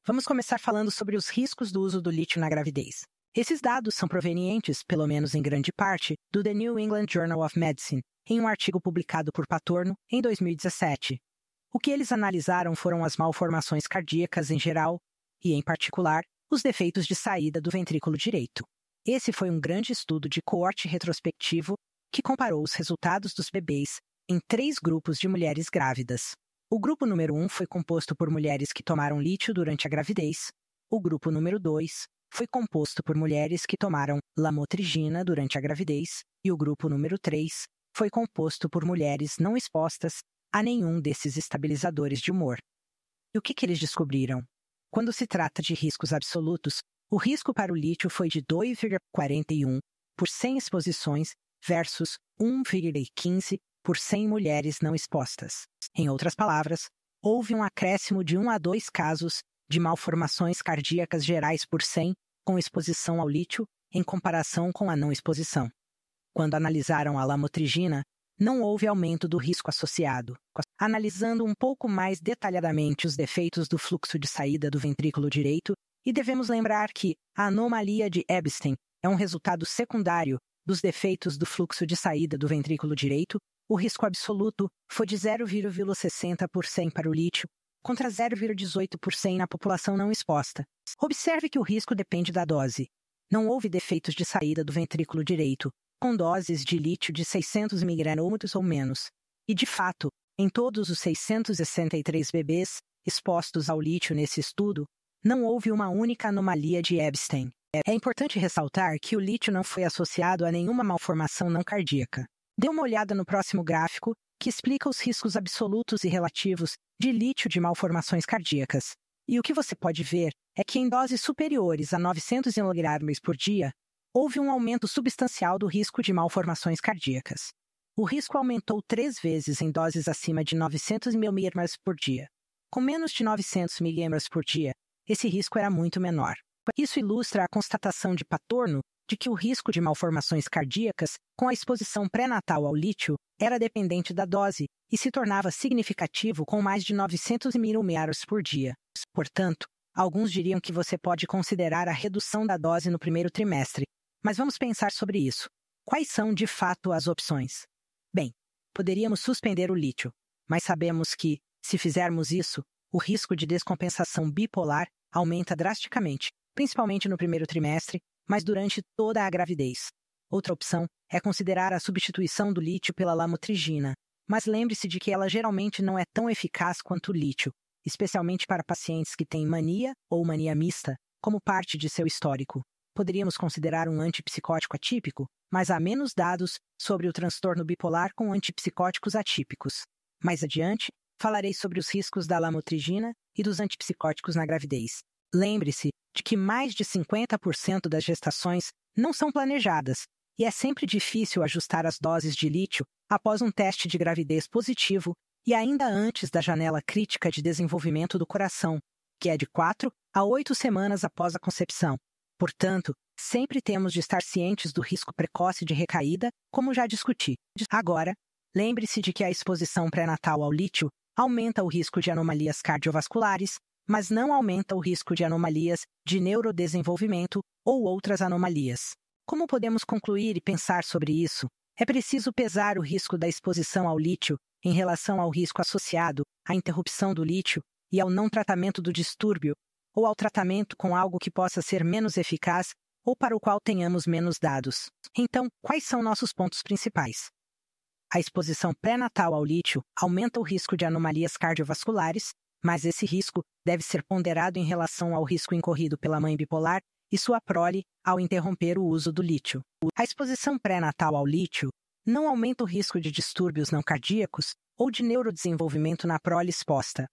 Vamos começar falando sobre os riscos do uso do lítio na gravidez. Esses dados são provenientes, pelo menos em grande parte, do The New England Journal of Medicine, em um artigo publicado por Patorno em 2017. O que eles analisaram foram as malformações cardíacas em geral e, em particular, os defeitos de saída do ventrículo direito. Esse foi um grande estudo de coorte retrospectivo que comparou os resultados dos bebês em 3 grupos de mulheres grávidas. O grupo número 1 foi composto por mulheres que tomaram lítio durante a gravidez. O grupo número 2 foi composto por mulheres que tomaram lamotrigina durante a gravidez. E o grupo número 3 foi composto por mulheres não expostas a nenhum desses estabilizadores de humor. E o que eles descobriram? Quando se trata de riscos absolutos, o risco para o lítio foi de 2,41 por 100 exposições versus 1,15 por 100 mulheres não expostas. Em outras palavras, houve um acréscimo de 1 a 2 casos de malformações cardíacas gerais por 100 com exposição ao lítio em comparação com a não exposição. Quando analisaram a lamotrigina, não houve aumento do risco associado. Analisando um pouco mais detalhadamente os defeitos do fluxo de saída do ventrículo direito, e devemos lembrar que a anomalia de Ebstein é um resultado secundário dos defeitos do fluxo de saída do ventrículo direito, o risco absoluto foi de 0,60 por 100 para o lítio, contra 0,18 por 100 na população não exposta. Observe que o risco depende da dose. Não houve defeitos de saída do ventrículo direito, com doses de lítio de 600 mg ou menos. E, de fato, em todos os 663 bebês expostos ao lítio nesse estudo, não houve uma única anomalia de Ebstein. É importante ressaltar que o lítio não foi associado a nenhuma malformação não cardíaca. Dê uma olhada no próximo gráfico, que explica os riscos absolutos e relativos de lítio de malformações cardíacas. E o que você pode ver é que em doses superiores a 900 mg por dia, houve um aumento substancial do risco de malformações cardíacas. O risco aumentou 3 vezes em doses acima de 900 mg por dia. Com menos de 900 mg por dia, esse risco era muito menor. Isso ilustra a constatação de Patorno de que o risco de malformações cardíacas com a exposição pré-natal ao lítio era dependente da dose e se tornava significativo com mais de 900 mg por dia. Portanto, alguns diriam que você pode considerar a redução da dose no primeiro trimestre. Mas vamos pensar sobre isso. Quais são, de fato, as opções? Bem, poderíamos suspender o lítio, mas sabemos que, se fizermos isso, o risco de descompensação bipolar aumenta drasticamente, principalmente no primeiro trimestre, mas durante toda a gravidez. Outra opção é considerar a substituição do lítio pela lamotrigina, mas lembre-se de que ela geralmente não é tão eficaz quanto o lítio, especialmente para pacientes que têm mania ou mania mista como parte de seu histórico. Poderíamos considerar um antipsicótico atípico, mas há menos dados sobre o transtorno bipolar com antipsicóticos atípicos. Mais adiante, falarei sobre os riscos da lamotrigina e dos antipsicóticos na gravidez. Lembre-se de que mais de 50% das gestações não são planejadas, e é sempre difícil ajustar as doses de lítio após um teste de gravidez positivo e ainda antes da janela crítica de desenvolvimento do coração, que é de 4 a 8 semanas após a concepção. Portanto, sempre temos de estar cientes do risco precoce de recaída, como já discuti. Agora, lembre-se de que a exposição pré-natal ao lítio aumenta o risco de anomalias cardiovasculares, mas não aumenta o risco de anomalias de neurodesenvolvimento ou outras anomalias. Como podemos concluir e pensar sobre isso? É preciso pesar o risco da exposição ao lítio em relação ao risco associado à interrupção do lítio e ao não tratamento do distúrbio, ou ao tratamento com algo que possa ser menos eficaz ou para o qual tenhamos menos dados. Então, quais são nossos pontos principais? A exposição pré-natal ao lítio aumenta o risco de anomalias cardiovasculares, mas esse risco deve ser ponderado em relação ao risco incorrido pela mãe bipolar e sua prole ao interromper o uso do lítio. A exposição pré-natal ao lítio não aumenta o risco de distúrbios não cardíacos ou de neurodesenvolvimento na prole exposta,